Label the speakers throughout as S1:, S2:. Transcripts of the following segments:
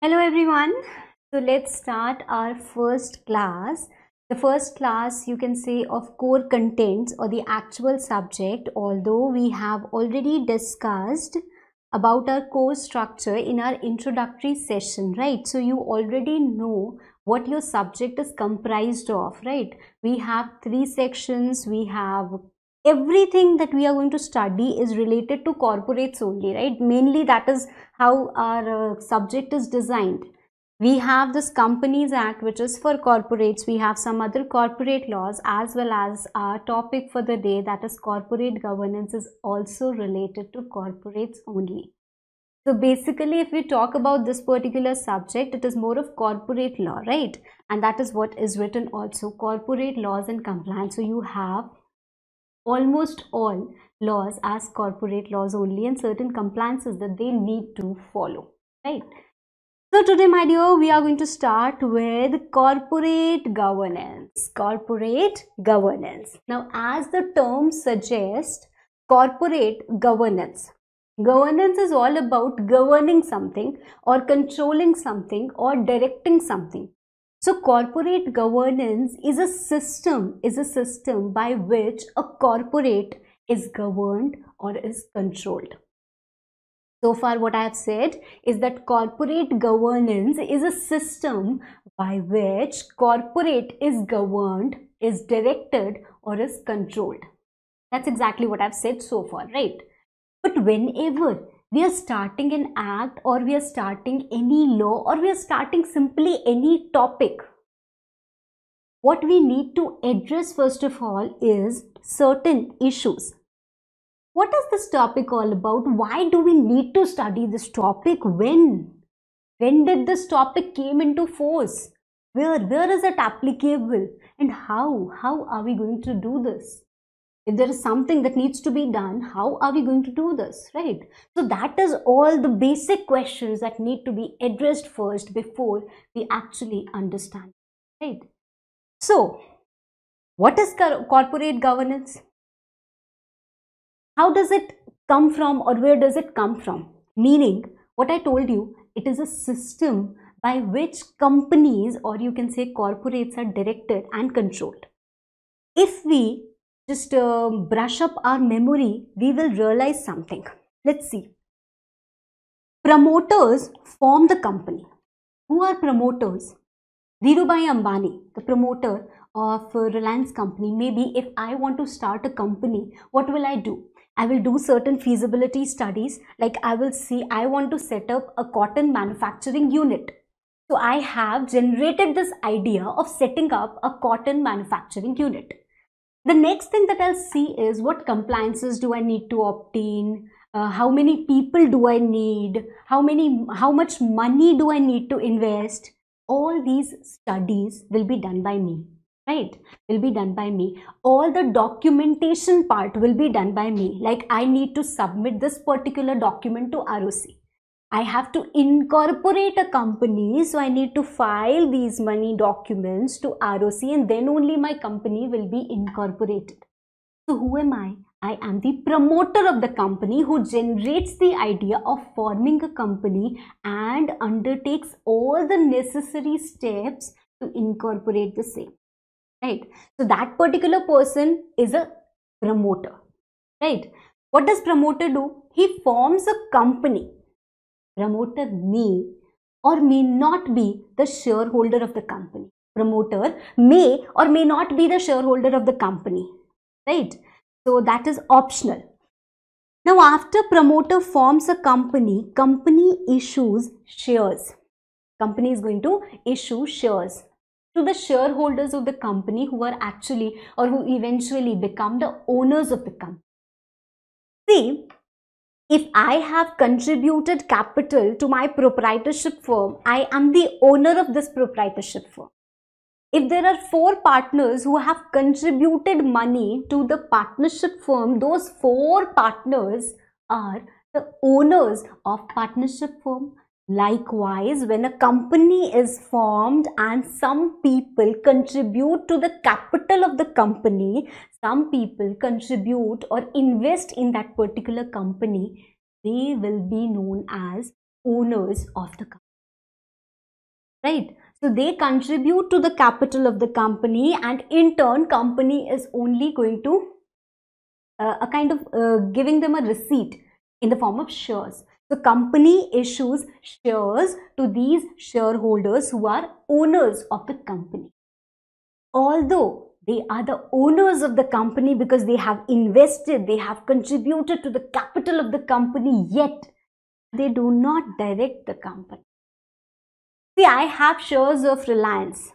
S1: Hello everyone. So let's start our first class. The first class you can say of core contents or the actual subject, although we have already discussed about our course structure in our introductory session, right? So you already know what your subject is comprised of, right? We have three sections. We have everything that we are going to study is related to corporates only, right? Mainly that is how our subject is designed. We have this Companies Act, which is for corporates. We have some other corporate laws, as well as our topic for the day, that is corporate governance, is also related to corporates only. So basically, if we talk about this particular subject, it is more of corporate law, right? And that is what is written also, corporate laws and compliance. So you have almost all laws as corporate laws only, and certain compliances that they need to follow, right? So today, my dear, we are going to start with corporate governance. Corporate governance. Now, as the term suggests, corporate governance. Governance is all about governing something or controlling something or directing something. So corporate governance is a system by which a corporate is governed or is controlled. So far what I have said is that corporate governance is a system by which corporate is governed, is directed, or is controlled. That's exactly what I've said so far, right? But whenever we are starting an act, or we are starting any law, or we are starting simply any topic, what we need to address first of all is certain issues. What is this topic all about? Why do we need to study this topic? When did this topic came into force? Where is it applicable? And how are we going to do this? If there is something that needs to be done, how are we going to do this, right? So that is all the basic questions that need to be addressed first before we actually understand, right? So what is corporate governance? How does it come from, or where does it come from? Meaning, what I told you, it is a system by which companies, or you can say corporates, are directed and controlled. If we just brush up our memory, we will realize something. Let's see. Promoters form the company. Who are promoters? Dhirubhai Ambani, the promoter of Reliance company. Maybe if I want to start a company, what will I do? I will do certain feasibility studies, like I will see, I want to set up a cotton manufacturing unit. So I have generated this idea of setting up a cotton manufacturing unit. The next thing that I'll see is what compliances do I need to obtain, how many people do I need, how much money do I need to invest. All these studies will be done by me, right? Will be done by me. All the documentation part will be done by me. Like I need to submit this particular document to ROC. I have to incorporate a company, so I need to file these money documents to ROC, and then only my company will be incorporated. So who am I? I am the promoter of the company who generates the idea of forming a company and undertakes all the necessary steps to incorporate the same, right? So that particular person is a promoter, right? What does promoter do? He forms a company. Promoter may or may not be the shareholder of the company. Promoter may or may not be the shareholder of the company, right? So that is optional. Now after promoter forms a company, company issues shares. Company is going to issue shares to the shareholders of the company, who are actually, or who eventually become the owners of the company. See, if I have contributed capital to my proprietorship firm, I am the owner of this proprietorship firm. If there are 4 partners who have contributed money to the partnership firm, those 4 partners are the owners of partnership firm. Likewise, when a company is formed and some people contribute to the capital of the company, some people contribute or invest in that particular company, they will be known as owners of the company. right? So they contribute to the capital of the company, and in turn company is only going to a kind of giving them a receipt in the form of shares. So company issues shares to these shareholders who are owners of the company. Although they are the owners of the company because they have invested, they have contributed to the capital of the company, yet they do not direct the company. See, I have shares of Reliance.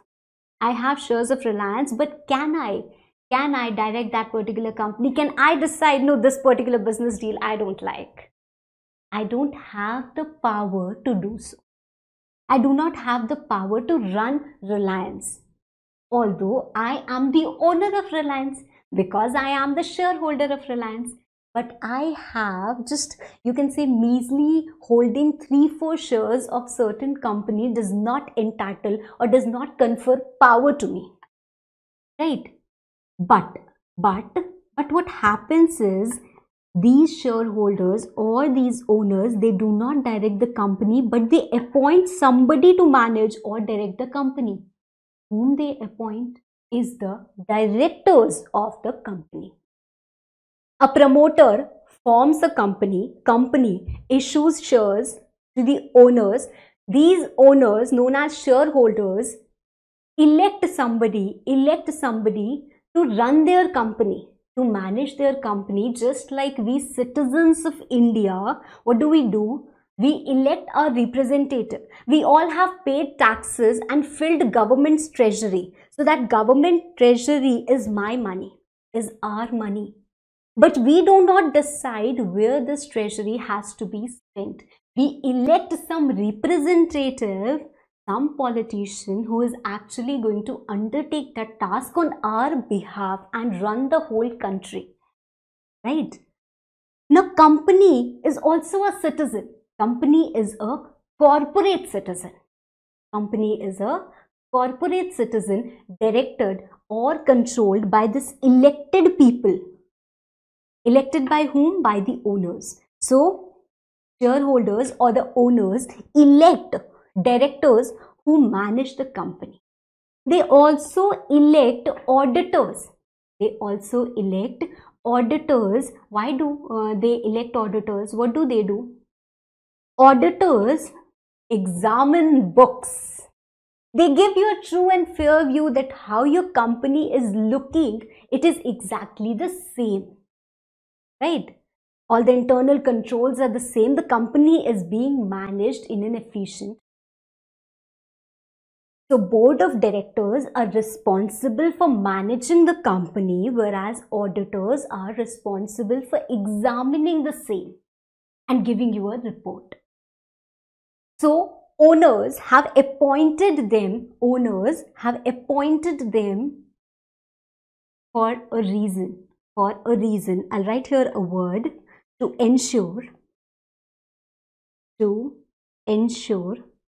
S1: I have shares of Reliance, but can I direct that particular company? Can I decide, no, this particular business deal I don't like? I don't have the power to do so. I do not have the power to run Reliance. Although I am the owner of Reliance because I am the shareholder of Reliance. But I have just, you can say, measly holding 3-4 shares of certain company does not entitle or does not confer power to me, right? But what happens is these shareholders or these owners, they do not direct the company, but they appoint somebody to manage or direct the company. Whom they appoint is the directors of the company. A promoter forms a company issues shares to the owners. These owners, known as shareholders, elect somebody to run their company, to manage their company. Just like we citizens of India, what do? We elect our representative. We all have paid taxes and filled government's treasury. So that government treasury is my money, is our money. But we do not decide where this treasury has to be spent. We elect some representative, some politician who is actually going to undertake that task on our behalf and run the whole country, right? Now, company is also a citizen. Company is a corporate citizen. Company is a corporate citizen directed or controlled by this elected people. Elected by whom? By the owners. So, shareholders or the owners elect directors who manage the company. They also elect auditors. They also elect auditors. Why do they elect auditors? What do they do? Auditors examine books. They give you a true and fair view that how your company is looking, it is exactly the same, right? All the internal controls are the same. The company is being managed in an efficient. So board of directors are responsible for managing the company, whereas auditors are responsible for examining the same and giving you a report. So owners have appointed them for a reason. I'll write here a word: to ensure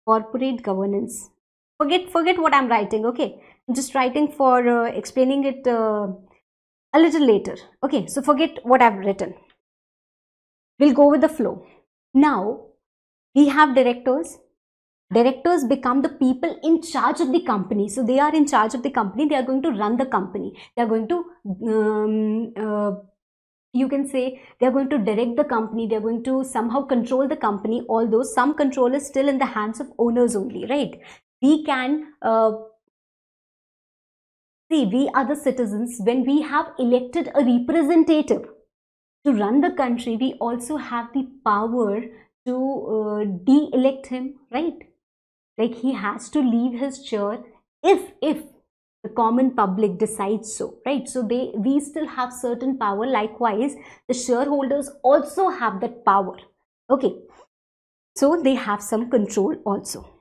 S1: corporate governance. Forget what I'm writing, okay? I'm just writing for explaining it a little later. Okay, so forget what I've written. We'll go with the flow. Now, we have directors. Directors become the people in charge of the company. So they are in charge of the company. They are going to run the company. They are going to you can say they are going to direct the company. They are going to somehow control the company, although some control is still in the hands of owners only, right? We can see, we are the citizens. When we have elected a representative to run the country, we also have the power to de-elect him, right? Like he has to leave his chair if the common public decides so, right? So we still have certain power. Likewise, the shareholders also have that power. Okay, so they have some control also.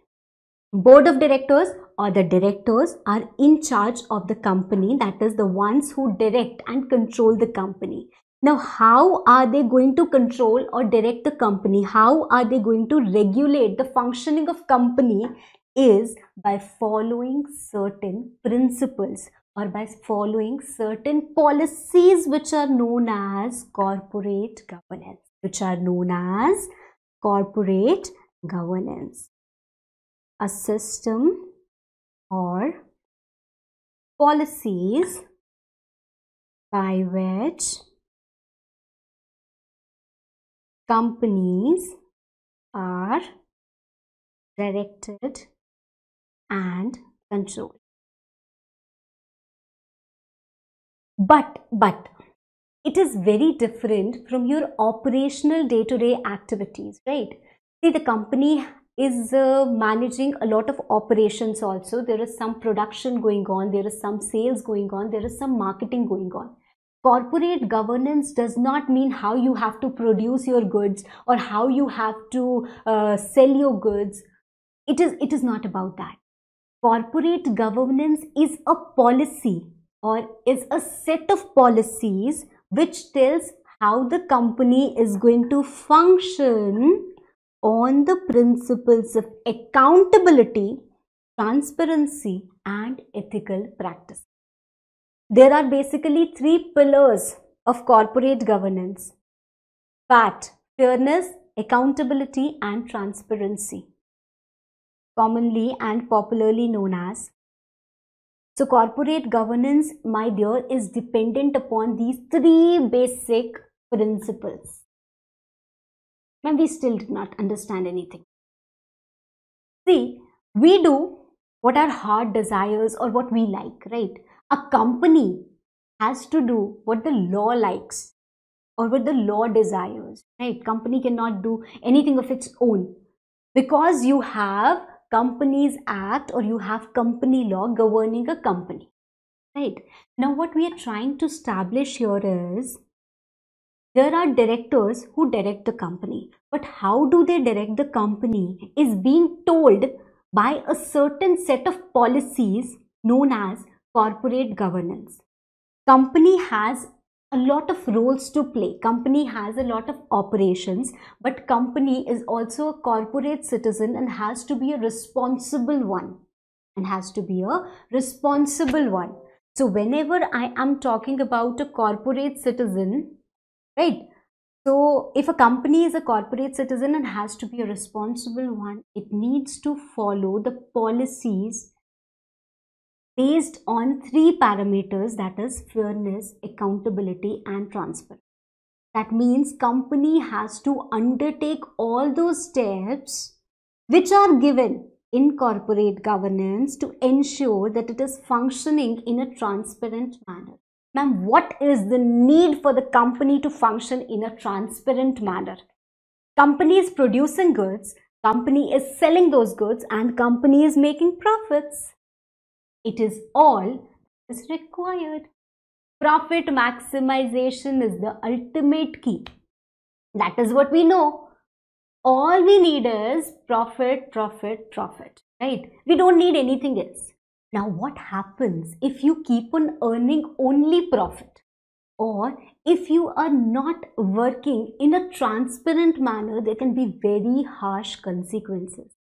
S1: Board of directors or the directors are in charge of the company, that is the ones who direct and control the company. Now, how are they going to control or direct the company? How are they going to regulate the functioning of company? Is by following certain principles or by following certain policies which are known as corporate governance. a system or policies by which companies are directed and controlled. But it is very different from your operational day-to-day activities, right? See, the company is managing a lot of operations also. There is some production going on, there is some sales going on, there is some marketing going on. Corporate governance does not mean how you have to produce your goods or how you have to sell your goods. It is not about that. Corporate governance is a policy or is a set of policies which tells how the company is going to function on the principles of accountability, transparency, and ethical practice. There are basically three pillars of corporate governance: FAT, fairness, accountability, and transparency, commonly and popularly known as. So corporate governance, my dear, is dependent upon these three basic principles. And we still did not understand anything. See, we do what our heart desires or what we like, right? A company has to do what the law likes or what the law desires, right? Company cannot do anything of its own because you have Companies Act or you have company law governing a company, right? Now what we are trying to establish here is there are directors who direct the company, but how do they direct the company is being told by a certain set of policies known as corporate governance. Company has a lot of roles to play. Company has a lot of operations, but company is also a corporate citizen and has to be a responsible one. So whenever I am talking about a corporate citizen, right? So if a company is a corporate citizen and has to be a responsible one, it needs to follow the policies based on three parameters, that is fairness, accountability, and transparency. That means company has to undertake all those steps which are given in corporate governance to ensure that it is functioning in a transparent manner. Ma'am, what is the need for the company to function in a transparent manner? Company is producing goods, company is selling those goods, and company is making profits. It is all that is required. Profit maximization is the ultimate key. That is what we know. All we need is profit, right? We don't need anything else. Now, what happens if you keep on earning only profit? Or if you are not working in a transparent manner, there can be very harsh consequences.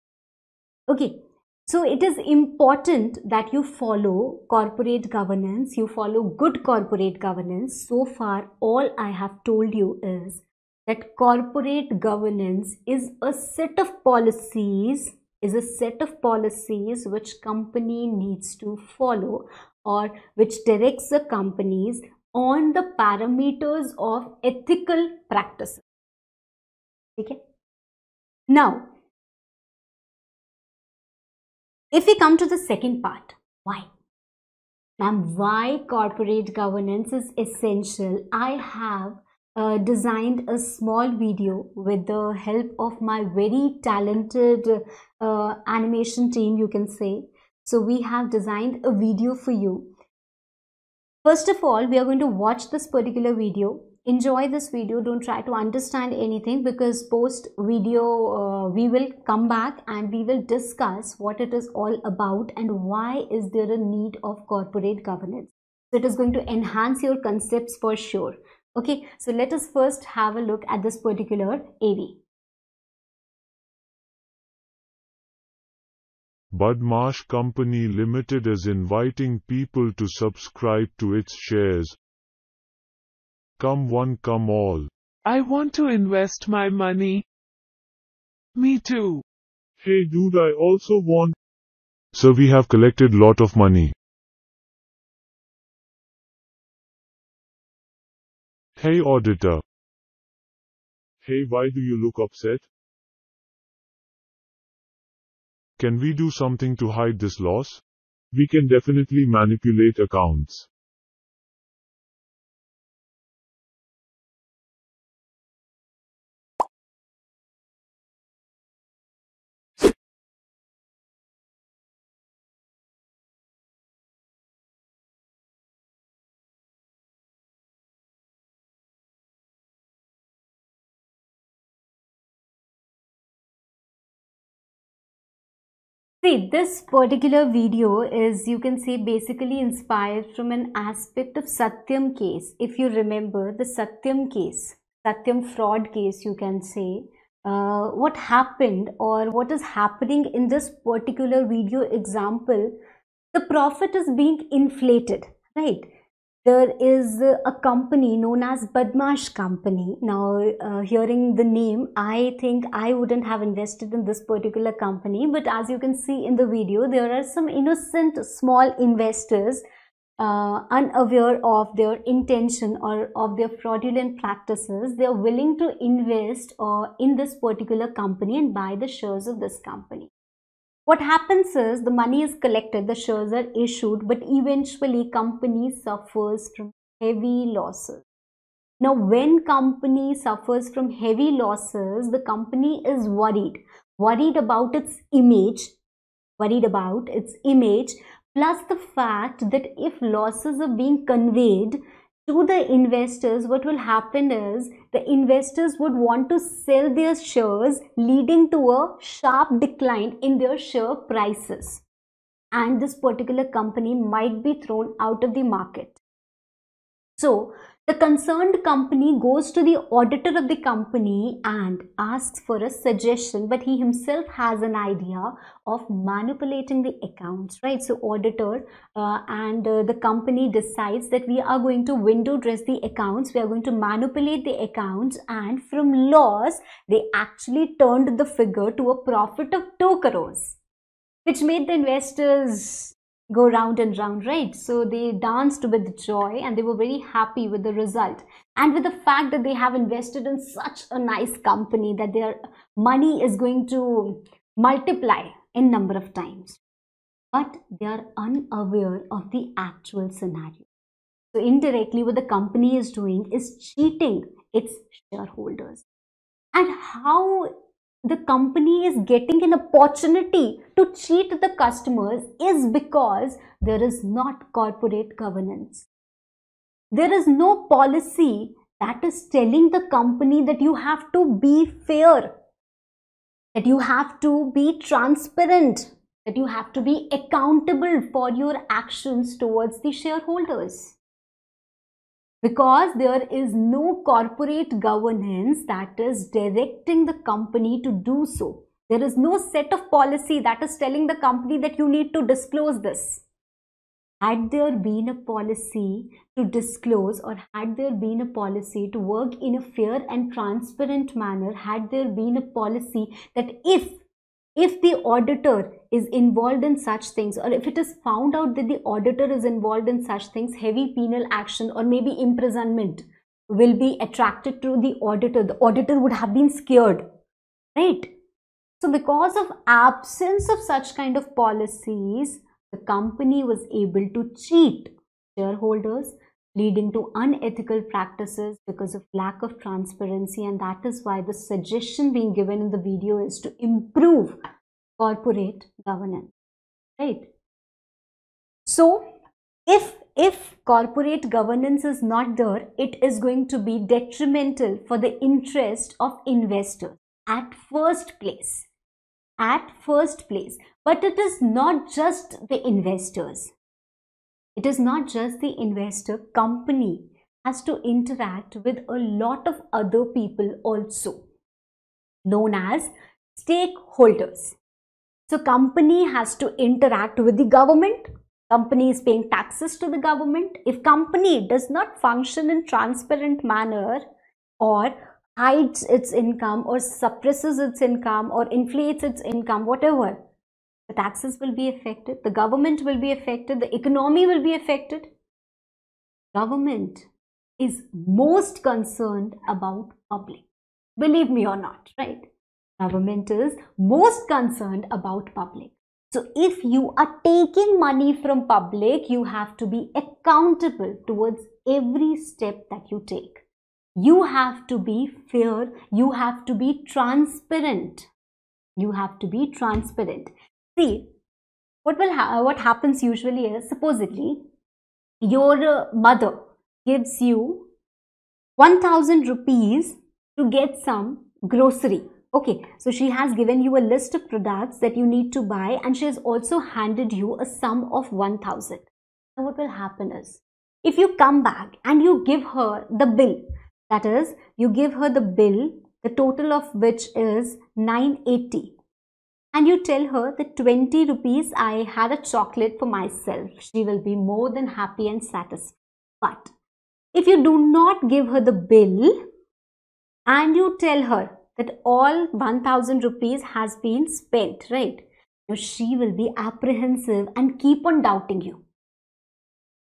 S1: Okay, so it is important that you follow corporate governance, you follow good corporate governance. So far, all I have told you is that corporate governance is a set of policies, which company needs to follow or which directs the companies on the parameters of ethical practices. Okay. Now, if we come to the second part, why? Ma'am, why corporate governance is essential? I have designed a small video with the help of my very talented animation team, you can say. So we have designed a video for you. First of all, we are going to watch this particular video. Enjoy this video. Don't try to understand anything, because post video we will come back and we will discuss what it is all about and why is there a need of corporate governance. So it is going to enhance your concepts for sure. Okay, so let us first have a look at this particular AV.
S2: Badmaash Company Limited is inviting people to subscribe to its shares. Come one, come all.
S3: I want to invest my money. Me too.
S2: Hey dude, I also want. Sir, we have collected lot of money. Hey auditor. Hey, why do you look upset? Can we do something to hide this loss? We can definitely manipulate accounts.
S1: See, this particular video is, you can say, basically inspired from an aspect of Satyam case. If you remember the Satyam case, Satyam fraud case, you can say, what happened or what is happening in this particular video example, the profit is being inflated, right? There is a company known as Badmash Company. Now, hearing the name, I think I wouldn't have invested in this particular company. But as you can see in the video, there are some innocent small investors unaware of their intention or of their fraudulent practices. They are willing to invest in this particular company and buy the shares of this company. What happens is the money is collected, the shares are issued, but eventually company suffers from heavy losses. Now, when company suffers from heavy losses, the company is worried about its image, plus the fact that if losses are being conveyed to the investors, what will happen is the investors would want to sell their shares, leading to a sharp decline in their share prices. And this particular company might be thrown out of the market. So, the concerned company goes to the auditor of the company and asks for a suggestion, but he himself has an idea of manipulating the accounts, right? So auditor and the company decides that we are going to window dress the accounts, we are going to manipulate the accounts, and from loss, they actually turned the figure to a profit of 2 crores, which made the investors go round and round, right? So they danced with joy and they were very happy with the result and with the fact that they have invested in such a nice company that their money is going to multiply in number of times. But they are unaware of the actual scenario. So indirectly, what the company is doing is cheating its shareholders. And how the company is getting an opportunity to cheat the customers is because there is not corporate governance. There is no policy that is telling the company that you have to be fair, that you have to be transparent, that you have to be accountable for your actions towards the shareholders. Because there is no corporate governance that is directing the company to do so. There is no set of policy that is telling the company that you need to disclose this. Had there been a policy to disclose, or had there been a policy to work in a fair and transparent manner, had there been a policy that if the auditor is involved in such things, or if it is found out that the auditor is involved in such things, heavy penal action or maybe imprisonment will be attracted to the auditor. The auditor would have been scared, right? So because of absence of such kind of policies, the company was able to cheat shareholders, leading to unethical practices because of lack of transparency. And that is why the suggestion being given in the video is to improve corporate governance, right? So if corporate governance is not there, it is going to be detrimental for the interest of investors at first place. But it is not just the investors. It is not just the investor. Company has to interact with a lot of other people also, known as stakeholders. So company has to interact with the government. Company is paying taxes to the government. If company does not function in transparent manner, or hides its income or suppresses its income or inflates its income, whatever, the taxes will be affected, the government will be affected, the economy will be affected. Government is most concerned about public. Believe me or not, right? Government is most concerned about public. So if you are taking money from public, you have to be accountable towards every step that you take. You have to be fair. You have to be transparent. You have to be transparent. See, what happens usually is, supposedly, your mother gives you 1000 rupees to get some grocery. Okay, so she has given you a list of products that you need to buy, and she has also handed you a sum of 1000. Now what will happen is, if you come back and you give her the bill, that is, you give her the bill, the total of which is 980, and you tell her that 20 rupees I had a chocolate for myself, she will be more than happy and satisfied. But if you do not give her the bill and you tell her that all 1000 rupees has been spent, right? Now she will be apprehensive and keep on doubting you.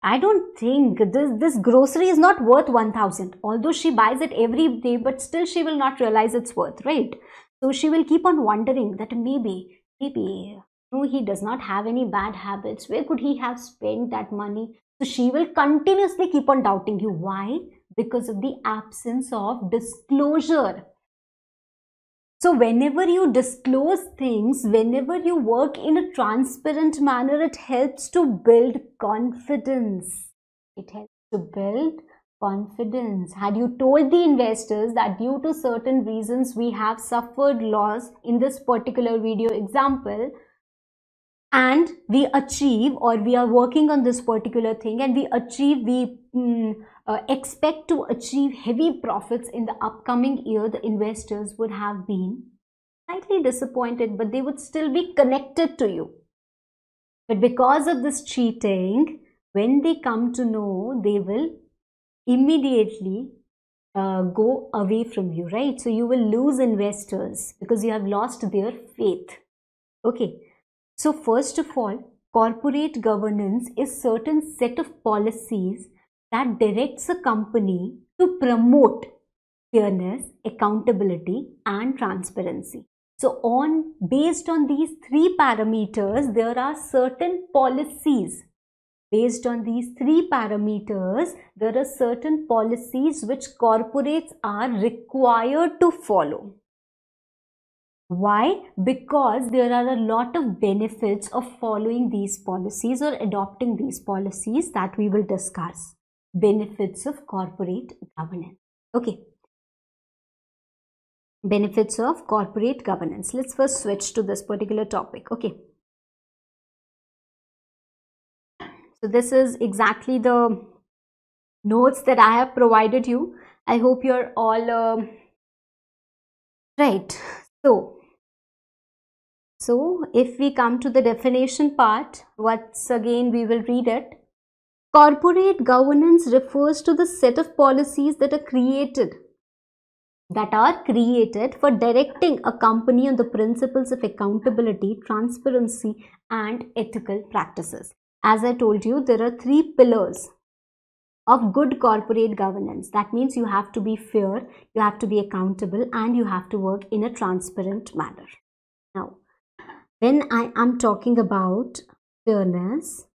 S1: I don't think this grocery is not worth 1000, although she buys it every day, but still she will not realize its worth, right? So she will keep on wondering that maybe, no, he does not have any bad habits. Where could he have spent that money? So she will continuously keep on doubting you. Why? Because of the absence of disclosure. So whenever you disclose things, whenever you work in a transparent manner, it helps to build confidence. It helps to build confidence. Had you told the investors that due to certain reasons we have suffered loss in this particular video example, and we achieve, or we are working on this particular thing and we achieve, expect to achieve heavy profits in the upcoming year, the investors would have been slightly disappointed, but they would still be connected to you. But because of this cheating, when they come to know, they will immediately go away from you, right? So you will lose investors because you have lost their faith. Okay. So first of all, corporate governance is certain set of policies that directs a company to promote fairness, accountability and transparency. So based on these three parameters, there are certain policies. Based on these three parameters, there are certain policies which corporates are required to follow. Why? Because there are a lot of benefits of following these policies or adopting these policies that we will discuss. Benefits of corporate governance. Okay. Benefits of corporate governance. Let's first switch to this particular topic. Okay. So this is exactly the notes that I have provided you. I hope you're all right. So if we come to the definition part, once again we will read it. Corporate governance refers to the set of policies that are created for directing a company on the principles of accountability, transparency and ethical practices. As I told you, there are three pillars of good corporate governance. That means you have to be fair, you have to be accountable and you have to work in a transparent manner. Now, when I am talking about fairness,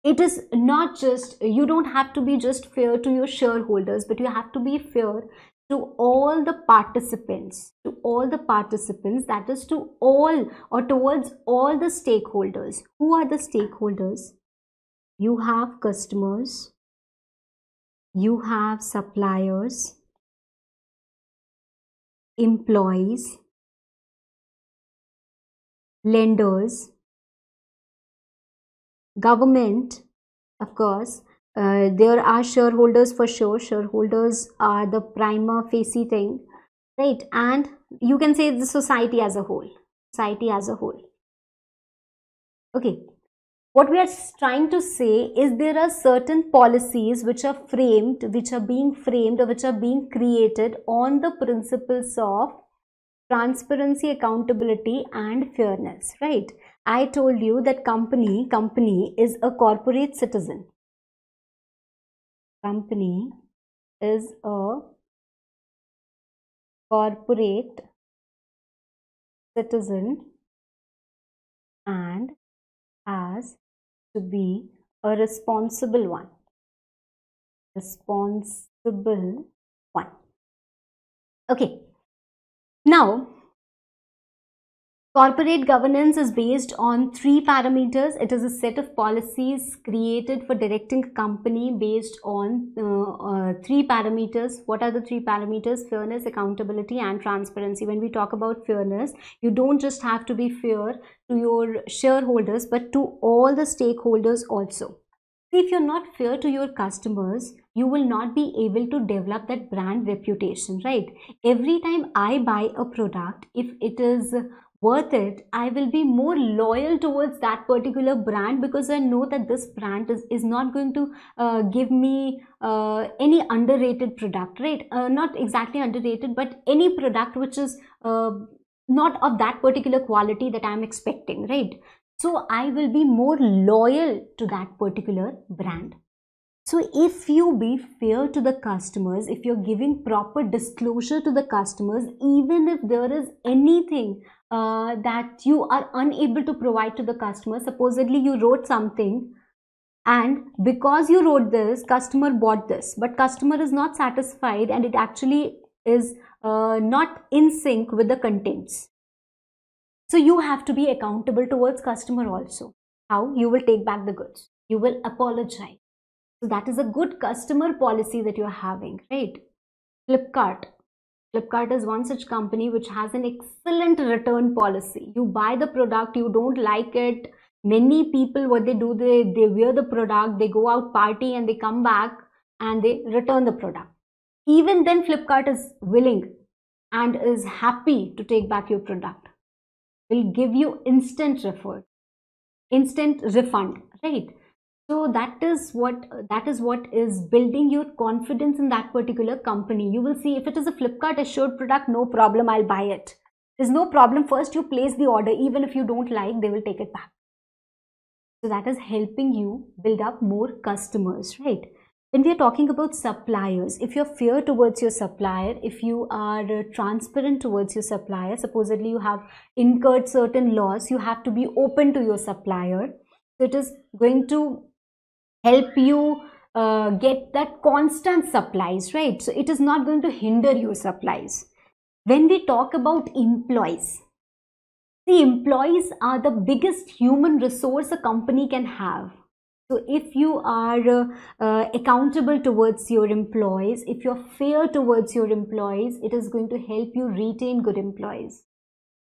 S1: it is not just, you don't have to be just fair to your shareholders, but you have to be fair to all the participants, that is to all or towards all the stakeholders. Who are the stakeholders? You have customers, you have suppliers, employees, lenders, government, of course. There are shareholders for sure. Shareholders are the prima facie thing, right? And you can say the society as a whole. Okay. What we are trying to say is there are certain policies which are framed, which are being framed or which are being created on the principles of transparency, accountability and fairness, right? I told you that company is a corporate citizen. Company is a corporate citizen and has to be a responsible one. Responsible one. Okay. Now, corporate governance is based on 3 parameters. It is a set of policies created for directing a company based on 3 parameters. What are the 3 parameters? Fairness, accountability and transparency. When we talk about fairness, you don't just have to be fair to your shareholders but to all the stakeholders also. If you're not fair to your customers, you will not be able to develop that brand reputation, right? Every time I buy a product, if it is worth it, I will be more loyal towards that particular brand because I know that this brand is not going to give me any underrated product, right? Not exactly underrated, but any product which is not of that particular quality that I'm expecting, right? So I will be more loyal to that particular brand. So if you be fair to the customers, if you're giving proper disclosure to the customers, even if there is anything that you are unable to provide to the customer, supposedly you wrote something and because you wrote this, customer bought this, but customer is not satisfied and it actually is not in sync with the contents. So you have to be accountable towards customer also. How? You will take back the goods. You will apologize. So that is a good customer policy that you are having, right? Flipkart. Flipkart is one such company which has an excellent return policy. You buy the product, you don't like it. Many people, what they do, they wear the product, they go out party and they come back and they return the product. Even then Flipkart is willing and is happy to take back your product. Will give you instant refund, right? So that is what is building your confidence in that particular company. You will see if it is a Flipkart assured product, no problem, I'll buy it. There's no problem. First you place the order, even if you don't like, they will take it back. So that is helping you build up more customers, right? When we are talking about suppliers, if you're fair towards your supplier, if you are transparent towards your supplier, supposedly you have incurred certain loss, you have to be open to your supplier. So it is going to help you get that constant supplies, right? So it is not going to hinder your supplies. When we talk about employees, the employees are the biggest human resource a company can have. So if you are accountable towards your employees, if you're fair towards your employees, it is going to help you retain good employees.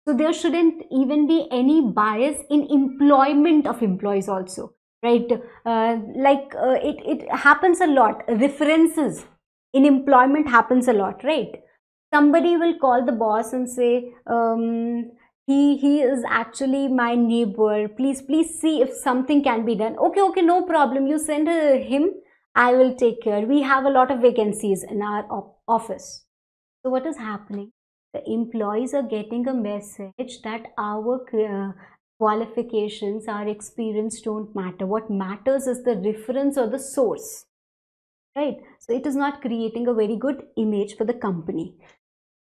S1: So there shouldn't even be any bias in employment of employees also, right? It happens a lot. References in employment happens a lot, right? Somebody will call the boss and say, he is actually my neighbor, please see if something can be done. Okay, no problem, you send him, I will take care. We have a lot of vacancies in our office. So what is happening? The employees are getting a message that our qualifications, our experience don't matter. What matters is the reference or the source, right? So it is not creating a very good image for the company.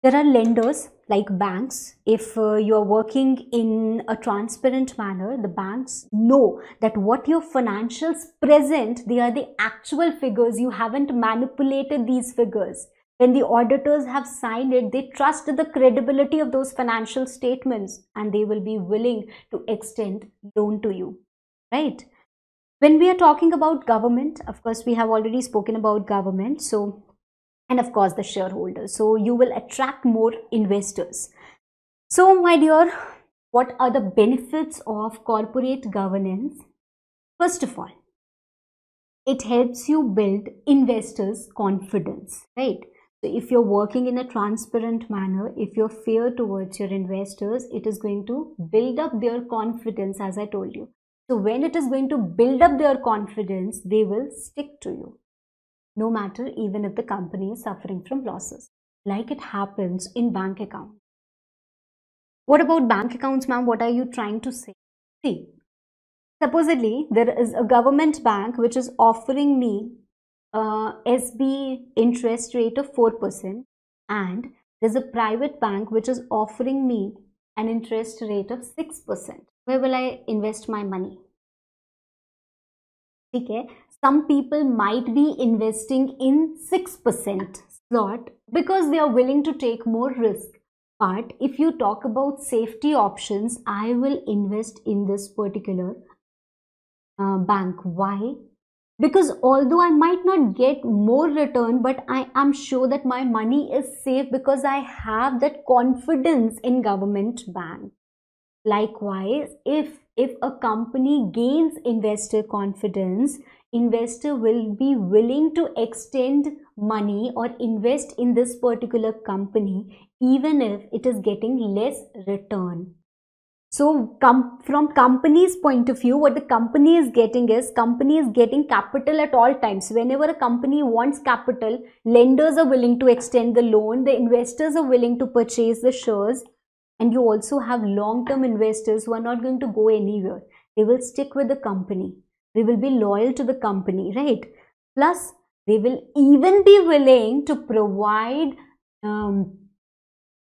S1: There are lenders like banks. If you are working in a transparent manner, the banks know that what your financials present, they are the actual figures. You haven't manipulated these figures. When the auditors have signed it, they trust the credibility of those financial statements and they will be willing to extend loan to you, right? When we are talking about government, of course, we have already spoken about government. So, and of course the shareholders. So you will attract more investors. So my dear, what are the benefits of corporate governance? First of all, it helps you build investors' confidence, right? So if you're working in a transparent manner, if you're fair towards your investors, it is going to build up their confidence, as I told you. So when it is going to build up their confidence, they will stick to you, no matter even if the company is suffering from losses, like it happens in bank accounts. What about bank accounts, ma'am? What are you trying to say? See, supposedly there is a government bank which is offering me SB interest rate of 4%, and there's a private bank which is offering me an interest rate of 6%. Where will I invest my money? Okay, some people might be investing in 6% slot because they are willing to take more risk. But if you talk about safety options, I will invest in this particular bank. Why? Because although I might not get more return, but I am sure that my money is safe because I have that confidence in government bank. Likewise, if a company gains investor confidence, investor will be willing to extend money or invest in this particular company even if it is getting less return. So from company's point of view, what the company is getting is, company is getting capital at all times. Whenever a company wants capital, lenders are willing to extend the loan, the investors are willing to purchase the shares, and you also have long-term investors who are not going to go anywhere. They will stick with the company. They will be loyal to the company, right? Plus, they will even be willing to provide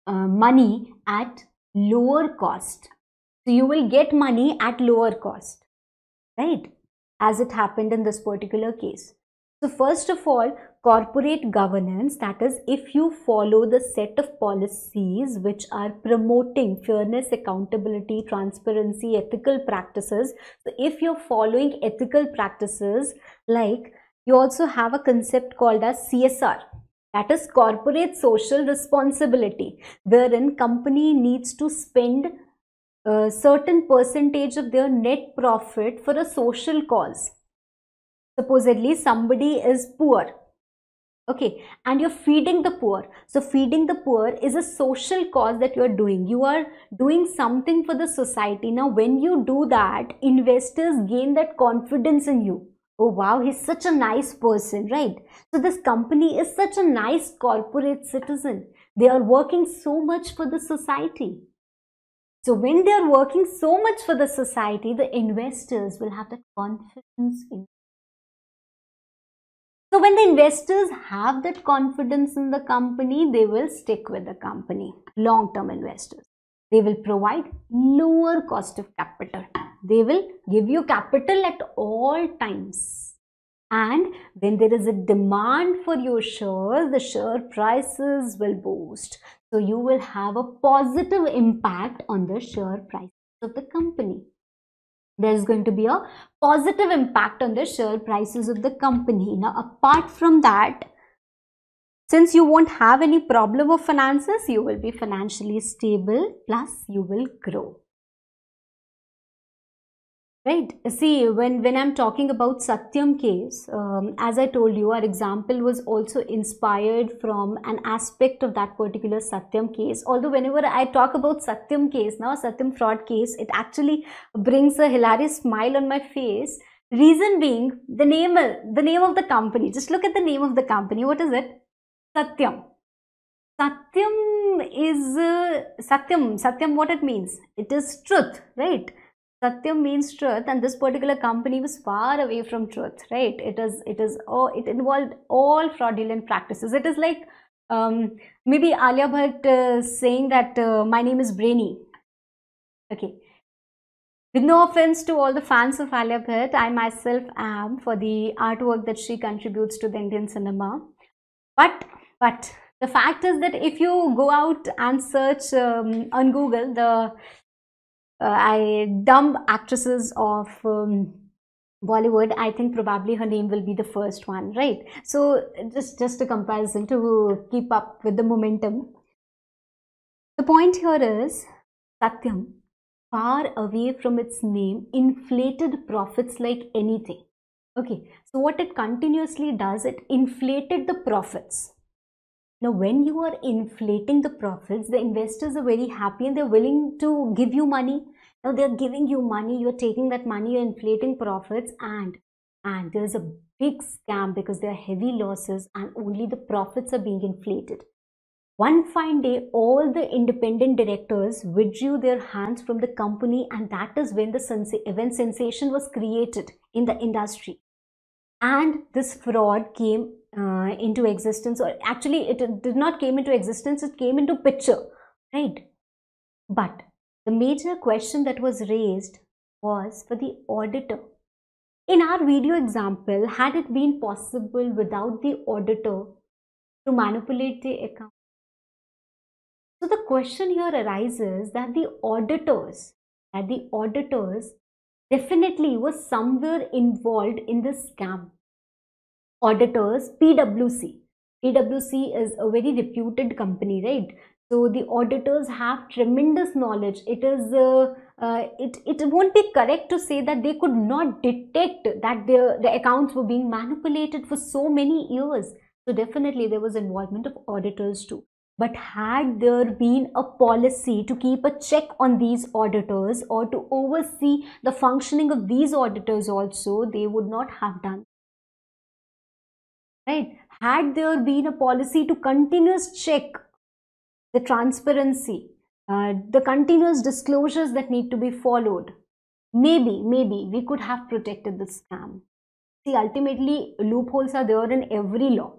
S1: money at lower cost. So you will get money at lower cost, right? As it happened in this particular case. So first of all, corporate governance, that is, if you follow the set of policies which are promoting fairness, accountability, transparency, ethical practices. So if you're following ethical practices, like you also have a concept called as CSR. That is corporate social responsibility, wherein company needs to spend a certain percentage of their net profit for a social cause. Supposedly somebody is poor, okay, and you're feeding the poor. So feeding the poor is a social cause that you're doing. You are doing something for the society. Now when you do that, investors gain that confidence in you. Oh wow, he's such a nice person, right? So this company is such a nice corporate citizen. They are working so much for the society. So when they are working so much for the society, the investors will have that confidence in. So when the investors have that confidence in the company, they will stick with the company. Long-term investors. They will provide lower cost of capital. They will give you capital at all times. And when there is a demand for your shares, the share prices will boost. So you will have a positive impact on the share price of the company. There is going to be a positive impact on the share prices of the company. Now, apart from that, since you won't have any problem of finances, you will be financially stable, plus you will grow. Right. See, when I'm talking about Satyam case, as I told you, our example was also inspired from an aspect of that particular Satyam case. Although whenever I talk about Satyam case, now Satyam fraud case, it actually brings a hilarious smile on my face. Reason being, the name of the company. Just look at the name of the company. What is it? Satyam. Satyam is Satyam. What it means? It is truth, right? Satyam means truth, and this particular company was far away from truth, right? It involved all fraudulent practices. It is like maybe Alia Bhatt saying that my name is Brainy. Okay. With no offense to all the fans of Alia Bhatt, I myself am for the artwork that she contributes to the Indian cinema. But the fact is that if you go out and search on Google the dumb actresses of Bollywood, I think probably her name will be the first one, right? So just a comparison to keep up with the momentum. The point here is Satyam, far away from its name, inflated profits like anything. Okay, so what it continuously does, it inflated the profits. Now, when you are inflating the profits, the investors are very happy and they're willing to give you money. Now they're giving you money, you're taking that money, you're inflating profits, and there's a big scam because there are heavy losses and only the profits are being inflated. One fine day, all the independent directors withdrew their hands from the company, and that is when the event sensation was created in the industry. And this fraud came into existence, or actually it did not came into existence, it came into picture, right? But the major question that was raised was for the auditor. In our video example, had it been possible without the auditor to manipulate the account? So the question here arises that the auditors definitely was somewhere involved in this scam. Auditors, PwC is a very reputed company, right? So the auditors have tremendous knowledge. It won't be correct to say that they could not detect that the accounts were being manipulated for so many years. So definitely there was involvement of auditors too. But had there been a policy to keep a check on these auditors or to oversee the functioning of these auditors also, they would not have done. Right? Had there been a policy to continuous check the transparency, the continuous disclosures that need to be followed, maybe we could have protected the scam. See, ultimately loopholes are there in every law,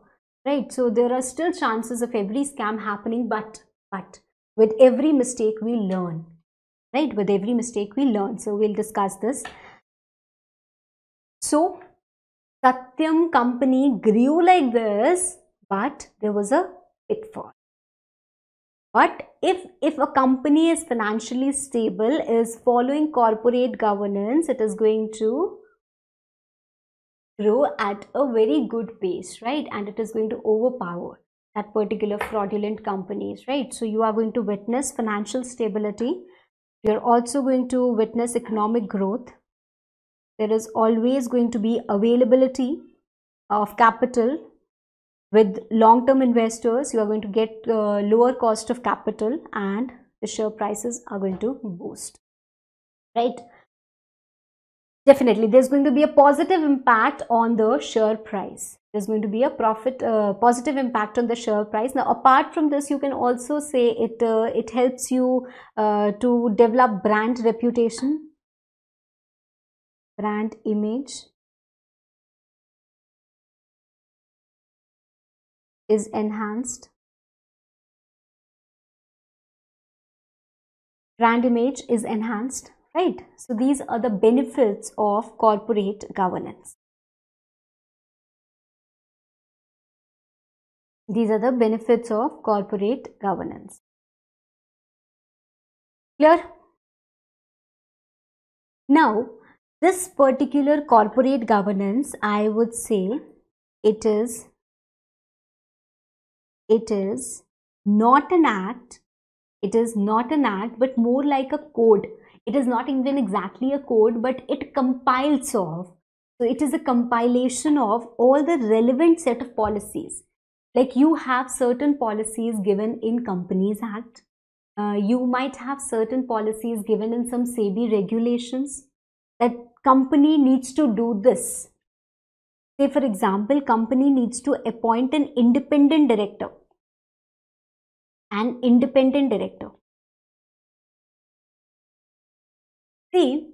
S1: right? So there are still chances of every scam happening, but with every mistake we learn, right? With every mistake we learn. So we'll discuss this. So Satyam company grew like this, but there was a pitfall. But if a company is financially stable, is following corporate governance, it is going to grow at a very good pace, right? And it is going to overpower that particular fraudulent companies, right? So you are going to witness financial stability. You're also going to witness economic growth. There is always going to be availability of capital. With long-term investors, you are going to get lower cost of capital and the share prices are going to boost, right? Definitely, there's going to be a positive impact on the share price. There's going to be a positive impact on the share price. Now, apart from this, you can also say it helps you to develop brand reputation, brand image is enhanced. Brand image is enhanced, right? So these are the benefits of corporate governance. These are the benefits of corporate governance. Clear? Now, this particular corporate governance, I would say it is not an act. It is not an act, but more like a code. It is not even exactly a code, but it compiles of. So it is a compilation of all the relevant set of policies. Like you have certain policies given in Companies Act. You might have certain policies given in some SEBI regulations that company needs to do this. Say for example, company needs to appoint an independent director. An independent director. See,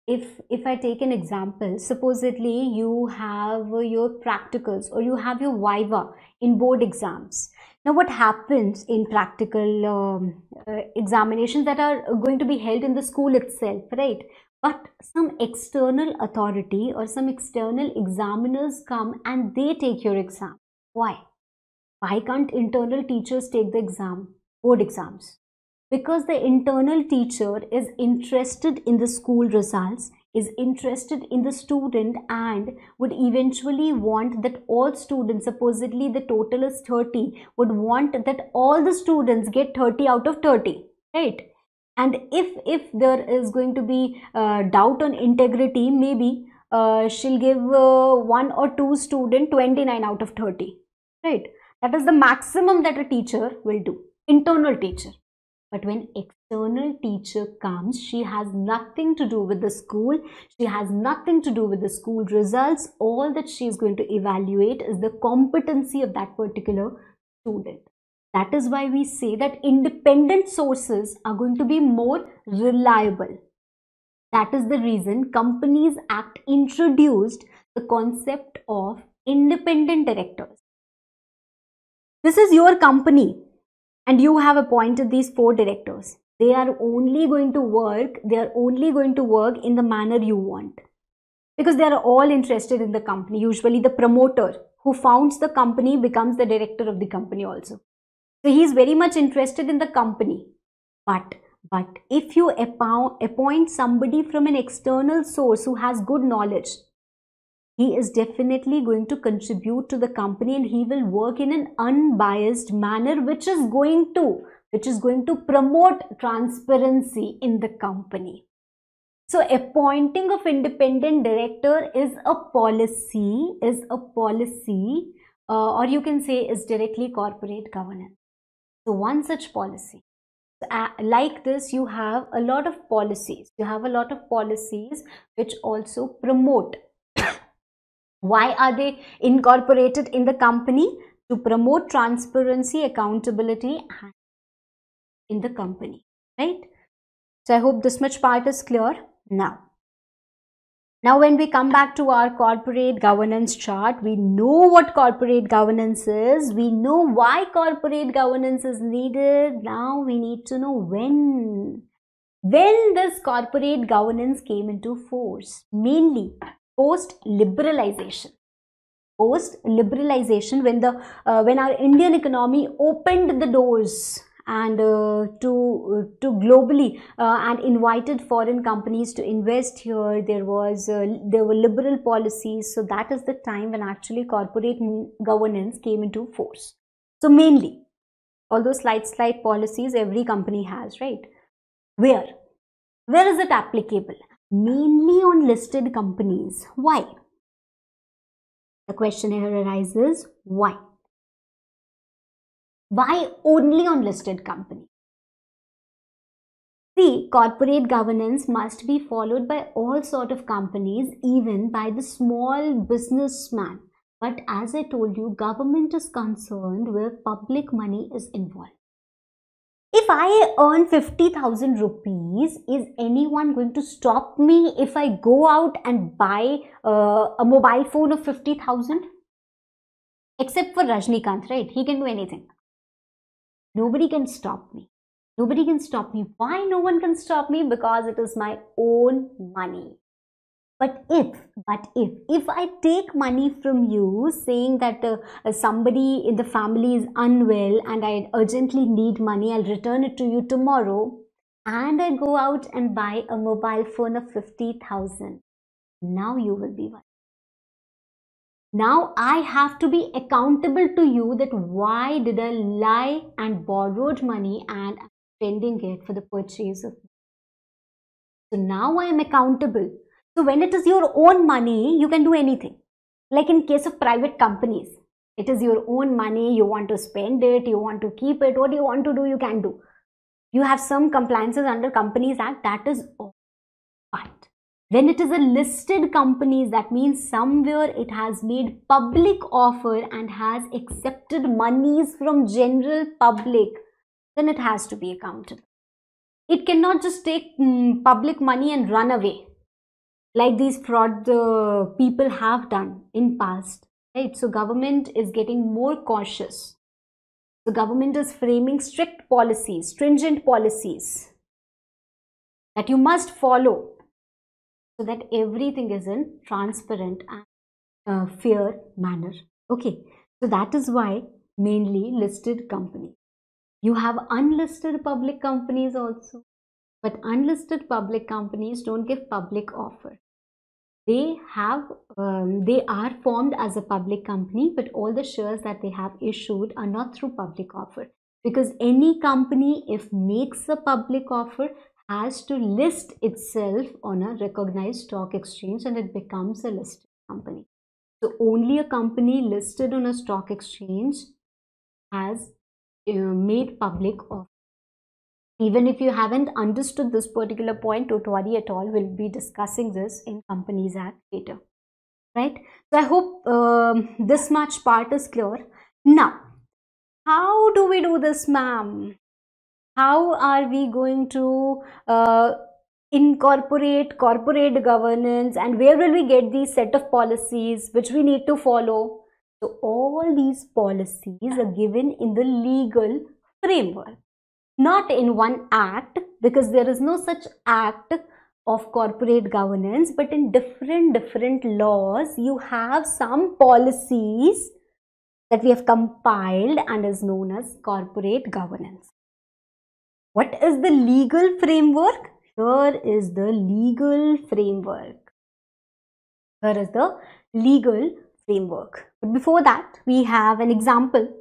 S1: if I take an example, supposedly you have your practicals or you have your viva in board exams. Now, what happens in practical examinations that are going to be held in the school itself, right? But some external authority or some external examiners come and they take your exam. Why? Why can't internal teachers take the exam, board exams? Because the internal teacher is interested in the school results, is interested in the student and would eventually want that all students, supposedly the total is 30, would want that all the students get 30 out of 30, right? And if there is going to be doubt on integrity, maybe she'll give one or two student 29 out of 30, right? That is the maximum that a teacher will do, internal teacher. But when external teacher comes, she has nothing to do with the school. She has nothing to do with the school results. All that she is going to evaluate is the competency of that particular student. That is why we say that independent sources are going to be more reliable. That is the reason Companies Act introduced the concept of independent directors. This is your company, and you have appointed these 4 directors. They are only going to work in the manner you want, because they are all interested in the company. Usually the promoter who founds the company becomes the director of the company also. So he is very much interested in the company. But if you appoint somebody from an external source who has good knowledge, he is definitely going to contribute to the company, and he will work in an unbiased manner, which is going to promote transparency in the company. So appointing of independent director is a policy, or you can say is directly corporate governance. So one such policy, like this, you have a lot of policies. Which also promote. Why are they incorporated in the company? To promote transparency, accountability in the company, right? So I hope this much part is clear. Now when we come back to our corporate governance chart, we know what corporate governance is. We know why corporate governance is needed. Now we need to know when this corporate governance came into force. Mainly post-liberalization, when our Indian economy opened the doors and to globally and invited foreign companies to invest here. There were liberal policies. So that is the time when actually corporate governance came into force. So mainly, all those slight policies every company has, right? Where is it applicable? Mainly on listed companies. Why? The question here arises, why? Why only on listed companies? See, corporate governance must be followed by all sort of companies, even by the small businessman. But as I told you, government is concerned where public money is involved. If I earn 50,000 rupees, is anyone going to stop me if I go out and buy a mobile phone of 50,000? Except for Rajnikant, right? He can do anything. Nobody can stop me. Why no one can stop me? Because it is my own money. But if I take money from you, saying that somebody in the family is unwell and I urgently need money, I'll return it to you tomorrow, and I go out and buy a mobile phone of 50,000, now you will be one. Now I have to be accountable to you that why did I lie and borrowed money and I'm spending it for the purchase of. So now I am accountable. So when it is your own money, you can do anything. Like in case of private companies, it is your own money, you want to spend it, you want to keep it, what you want to do, you can do. You have some compliances under Companies Act, that is all. But when it is a listed companies, that means somewhere it has made public offer and has accepted monies from general public, then it has to be accountable. It cannot just take public money and run away, like these fraud people have done in past, right? So government is getting more cautious. The government is framing strict policies, stringent policies that you must follow so that everything is in transparent and fair manner. Okay, so that is why mainly listed companies. You have unlisted public companies also. But unlisted public companies don't give public offer. They are formed as a public company, but all the shares that they have issued are not through public offer. Because any company, if makes a public offer, has to list itself on a recognized stock exchange and it becomes a listed company. So only a company listed on a stock exchange has made public offer. Even if you haven't understood this particular point, don't worry at all. We'll be discussing this in Companies Act later, right? So I hope this much part is clear. Now, how do we do this, ma'am? How are we going to incorporate corporate governance, and where will we get these set of policies which we need to follow? So all these policies are given in the legal framework, not in one act, because there is no such act of corporate governance, but in different laws you have some policies that we have compiled and is known as corporate governance. What is the legal framework? Here is the legal framework. Here is the legal framework. But before that, we have an example.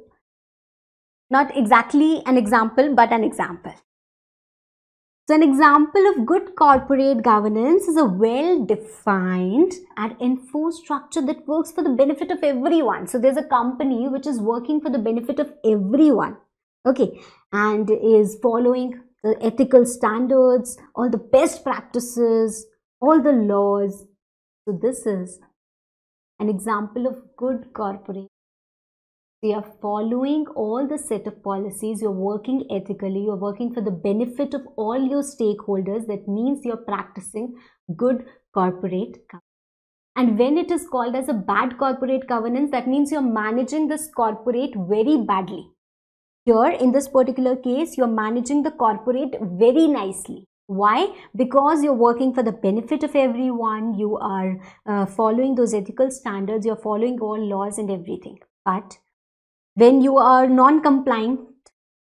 S1: Not exactly an example, but an example. So an example of good corporate governance is a well-defined and enforced structure that works for the benefit of everyone. So there's a company which is working for the benefit of everyone, okay, and is following the ethical standards, all the best practices, all the laws. So this is an example of good corporate. So you're following all the set of policies, you're working ethically, you're working for the benefit of all your stakeholders. That means you're practicing good corporate governance. And when it is called as a bad corporate governance, that means you're managing this corporate very badly. Here in this particular case, you're managing the corporate very nicely. Why? Because you're working for the benefit of everyone, you are following those ethical standards, you're following all laws and everything. But when you are non-compliant,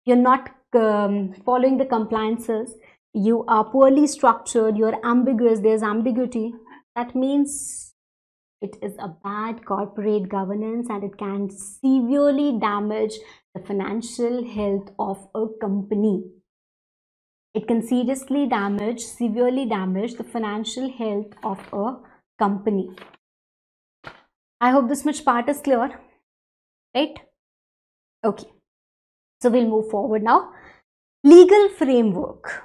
S1: you're not following the compliances, you are poorly structured, you're ambiguous, there's ambiguity, that means it is a bad corporate governance and it can severely damage the financial health of a company. It can severely damage the financial health of a company. I hope this much part is clear, right? Okay, so we'll move forward now. Legal framework.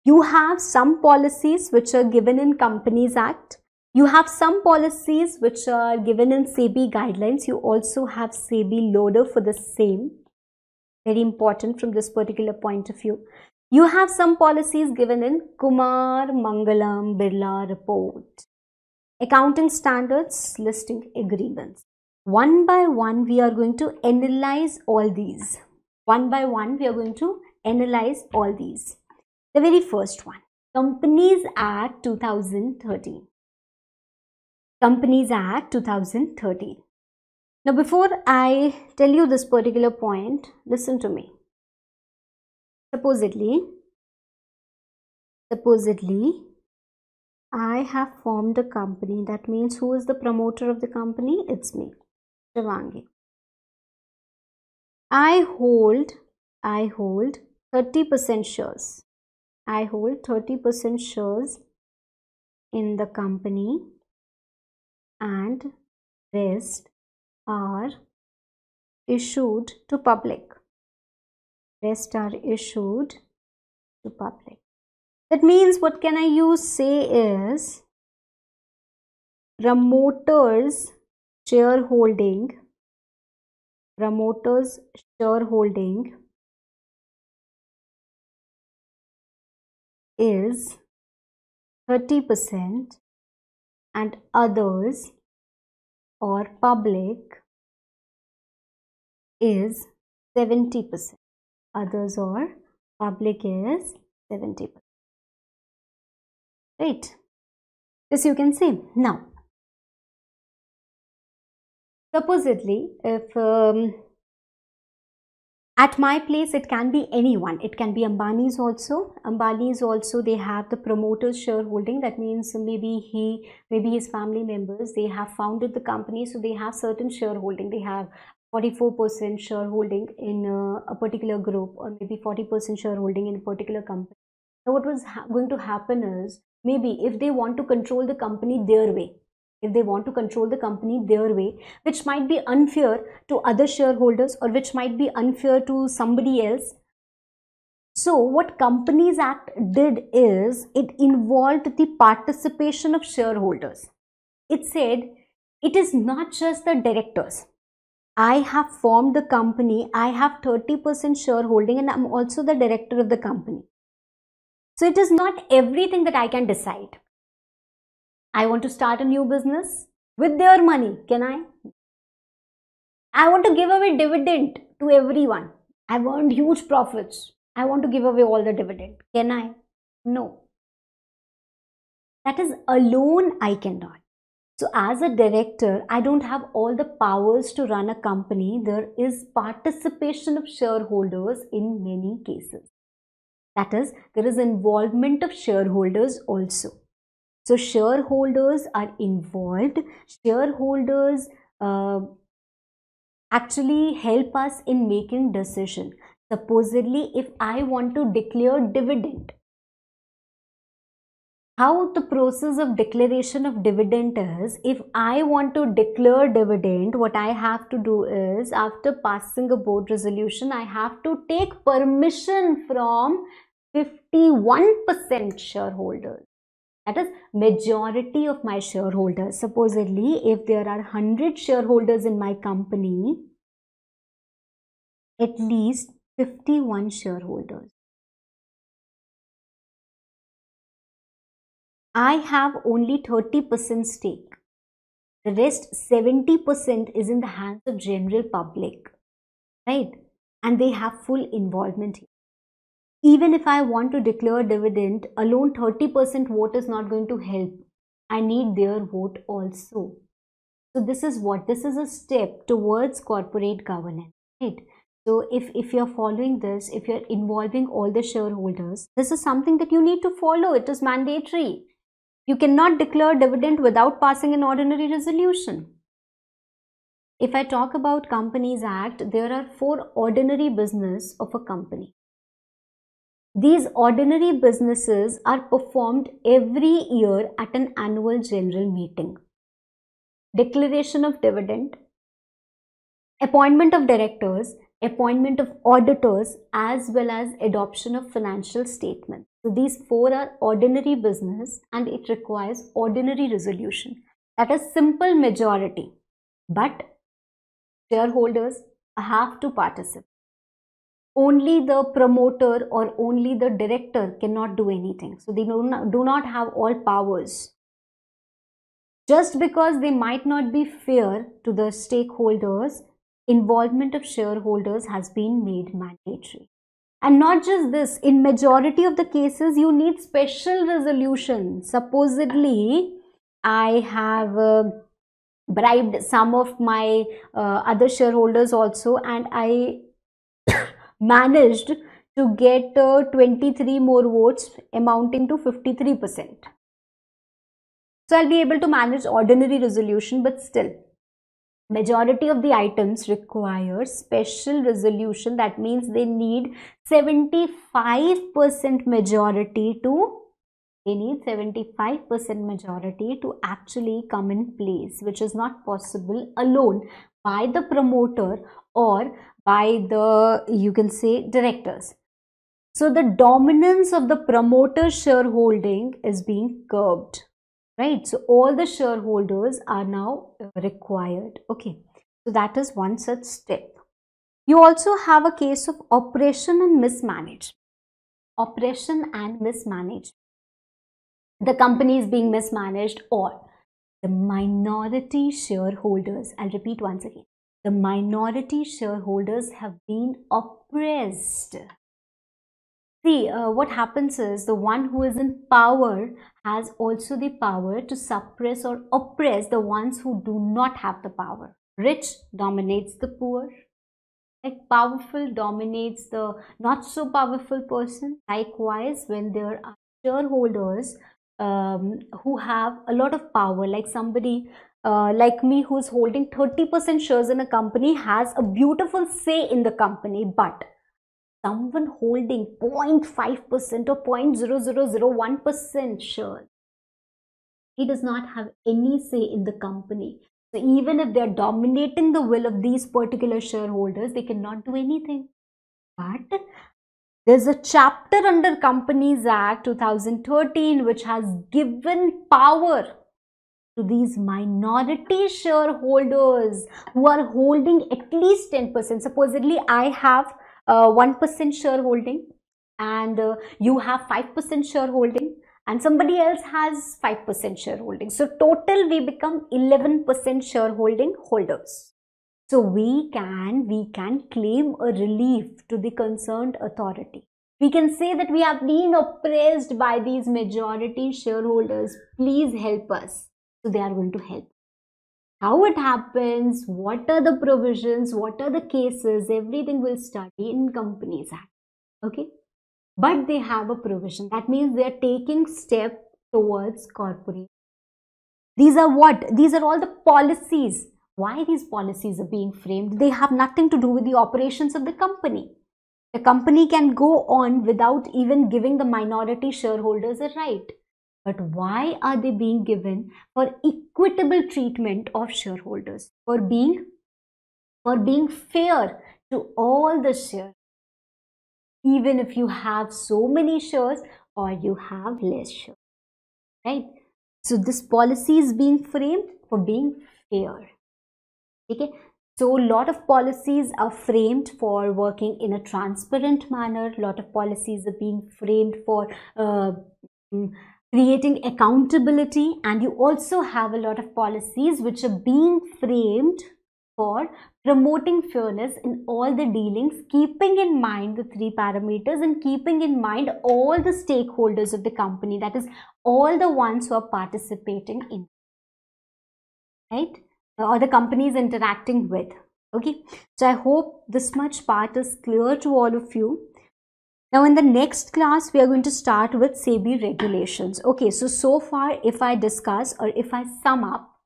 S1: You have some policies which are given in Companies Act. You have some policies which are given in SEBI guidelines. You also have SEBI loader for the same. Very important from this particular point of view. You have some policies given in Kumar Mangalam Birla report. Accounting standards, listing agreements. One by one, we are going to analyze all these. One by one, we are going to analyze all these. The very first one, Companies Act 2013. Companies Act 2013. Now, before I tell you this particular point, listen to me. Supposedly, I have formed a company. That means who is the promoter of the company? It's me, Shivangi. I hold 30% shares. I hold 30% shares in the company and rest are issued to public. Rest are issued to public. That means what can I use? Say is promoters shareholding. Promoters shareholding is 30% and others or public is 70%. Others or public is 70%. Right? This you can see. Now, supposedly, if at my place, it can be anyone. It can be Ambani's also. Ambani's also, they have the promoter's shareholding. That means maybe his family members, they have founded the company. So they have certain shareholding. They have 44% shareholding in a particular group, or maybe 40% shareholding in a particular company. Now what was going to happen is, maybe if they want to control the company their way, which might be unfair to other shareholders or which might be unfair to somebody else, So what Companies Act did is it involved the participation of shareholders. It said it is not just the directors. I have formed the company, I have 30% shareholding, and I'm also the director of the company. So it is not everything that I can decide. I want to start a new business with their money. Can I? I want to give away dividend to everyone. I've earned huge profits. I want to give away all the dividend. Can I? No. That is alone I cannot. So as a director, I don't have all the powers to run a company. There is participation of shareholders in many cases. That is, there is involvement of shareholders also. So shareholders are involved. Shareholders actually help us in making decision. Supposedly, if I want to declare dividend, how the process of declaration of dividend is, if I want to declare dividend, what I have to do is, after passing a board resolution, I have to take permission from 51% shareholders. That is majority of my shareholders. Supposedly, if there are 100 shareholders in my company, at least 51 shareholders. I have only 30% stake. The rest 70% is in the hands of general public, right? And they have full involvement here. Even if I want to declare dividend, alone 30% vote is not going to help. I need their vote also. So this is what? This is a step towards corporate governance, right? So if you're following this, if you're involving all the shareholders, this is something that you need to follow. It is mandatory. You cannot declare dividend without passing an ordinary resolution. If I talk about Companies Act, there are 4 ordinary business of a company. These ordinary businesses are performed every year at an annual general meeting. Declaration of dividend, appointment of directors, appointment of auditors, as well as adoption of financial statements. So these 4 are ordinary business and it requires ordinary resolution. That is simple majority. But shareholders have to participate. Only the promoter or only the director cannot do anything. So they do not have all powers. Just because they might not be fair to the stakeholders, involvement of shareholders has been made mandatory. And not just this, in majority of the cases, you need special resolution. Supposedly, I have bribed some of my other shareholders also, and I managed to get 23 more votes amounting to 53%. So I'll be able to manage ordinary resolution, but still, majority of the items require special resolution. That means they need 75% majority to actually come in place, which is not possible alone by the promoter or by the, you can say, directors. So the dominance of the promoter shareholding is being curbed, right? So all the shareholders are now required. Okay, so that is one such step. You also have a case of operation and mismanagement. Operation and mismanagement. The company is being mismanaged, or the minority shareholders, I'll repeat once again, the minority shareholders have been oppressed. See, what happens is the one who is in power has also the power to suppress or oppress the ones who do not have the power. Rich dominates the poor. Like powerful dominates the not so powerful person. Likewise, when there are shareholders who have a lot of power, like somebody like me who's holding 30% shares in a company has a beautiful say in the company, but someone holding 0.5% or 0.0001% shares, he does not have any say in the company. So even if they are dominating the will of these particular shareholders, they cannot do anything. But There's a chapter under Companies Act 2013 which has given power to these minority shareholders who are holding at least 10%. Supposedly, I have 1% shareholding, and you have 5% shareholding, and somebody else has 5% shareholding. So total we become 11% shareholding holders. So we can claim a relief to the concerned authority. We can say that we have been oppressed by these majority shareholders. Please help us. So they are going to help. How it happens, what are the provisions, what are the cases, everything we'll study in Companies Act. Okay. But they have a provision. That means they are taking step towards corporate. These are what? These are all the policies. Why these policies are being framed? They have nothing to do with the operations of the company. The company can go on without even giving the minority shareholders a right. But why are they being given? For equitable treatment of shareholders, for being fair to all the shares, even if you have so many shares or you have less shares, right? So this policy is being framed for being fair. Okay. So a lot of policies are framed for working in a transparent manner. A lot of policies are being framed for creating accountability, and you also have a lot of policies which are being framed for promoting fairness in all the dealings, keeping in mind the 3 parameters and keeping in mind all the stakeholders of the company, that is all the ones who are participating in, right, or the company is interacting with. Okay, so I hope this much part is clear to all of you. Now in the next class, we are going to start with SEBI regulations. Okay, so far if I discuss or if I sum up,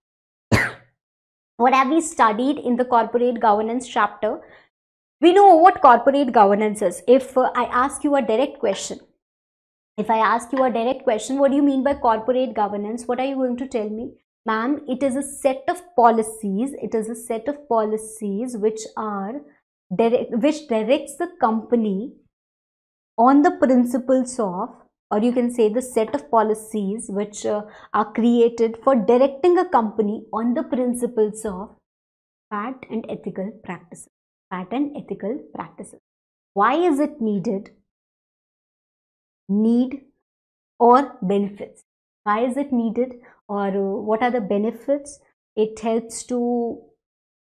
S1: what have we studied in the corporate governance chapter? We know what corporate governance is. If I ask you a direct question, what do you mean by corporate governance? What are you going to tell me? Ma'am, it is a set of policies. It is a set of policies which directs the company on the principles of, or you can say the set of policies which are created for directing a company on the principles of fat and ethical practices. Fat and ethical practices. Why is it needed? Need or benefits? Why is it needed, or what are the benefits? It helps to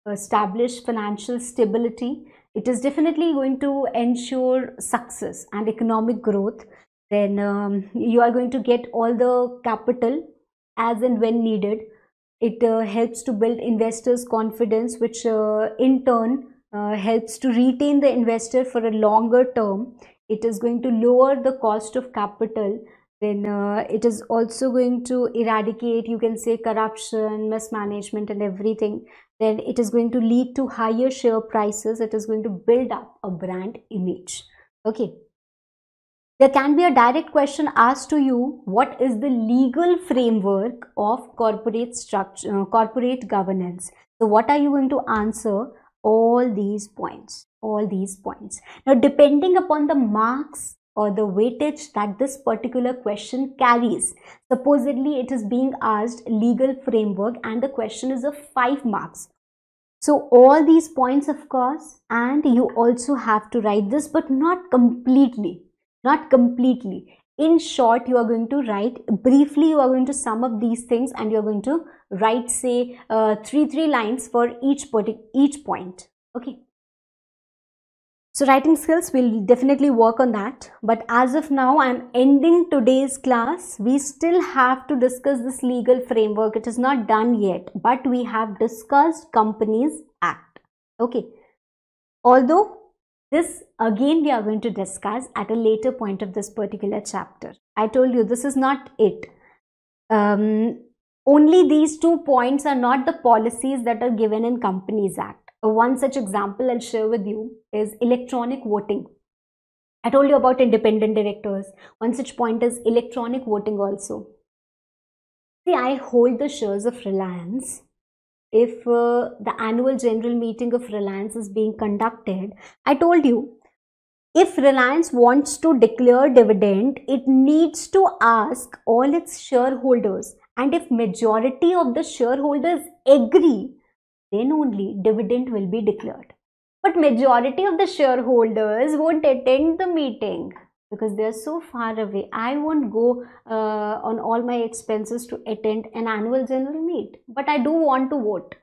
S1: establish financial stability. It is definitely going to ensure success and economic growth. Then you are going to get all the capital as and when needed. It helps to build investors' confidence, which in turn helps to retain the investor for a longer term. It is going to lower the cost of capital. Then it is also going to eradicate, you can say, corruption, mismanagement and everything. Then it is going to lead to higher share prices. It is going to build up a brand image. Okay. There can be a direct question asked to you, what is the legal framework of corporate structure, corporate governance? So what are you going to answer? All these points, Now, depending upon the marks or the weightage that this particular question carries, supposedly it is being asked legal framework and the question is of 5 marks. So all these points, of course, and you also have to write this, but not completely. In short, you are going to write briefly, you are going to sum up these things and you are going to write, say, 3 lines for each point. Okay. So writing skills, will definitely work on that. But as of now, I am ending today's class. We still have to discuss this legal framework. It is not done yet, but we have discussed Companies Act. Okay. Although this again we are going to discuss at a later point of this particular chapter. I told you this is not it. Only these 2 points are not the policies that are given in Companies Act. One such example I'll share with you is electronic voting. I told you about independent directors. One such point is electronic voting also. See, I hold the shares of Reliance. If the annual general meeting of Reliance is being conducted, I told you, if Reliance wants to declare dividend, it needs to ask all its shareholders, and if majority of the shareholders agree, then only dividend will be declared. But majority of the shareholders won't attend the meeting because they are so far away. I won't go on all my expenses to attend an annual general meet, but I do want to vote.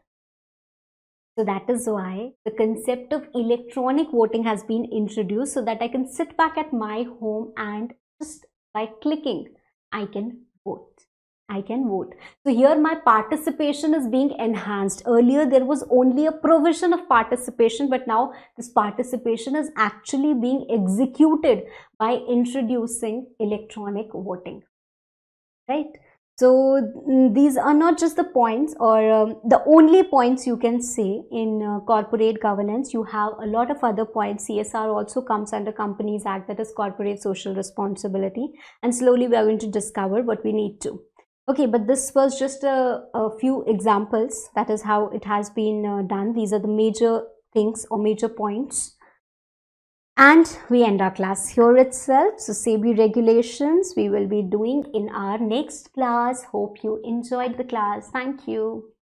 S1: So that is why the concept of electronic voting has been introduced, so that I can sit back at my home and just by clicking, I can vote. I can vote. So here my participation is being enhanced. Earlier there was only a provision of participation, but now this participation is actually being executed by introducing electronic voting, right? So these are not just the points or the only points you can say in corporate governance. You have a lot of other points. CSR also comes under Companies Act, that is corporate social responsibility, and slowly we are going to discover what we need to. Okay, but this was just a few examples. That is how it has been done. These are the major things or major points. And we end our class here itself. So SEBI regulations we will be doing in our next class. Hope you enjoyed the class. Thank you.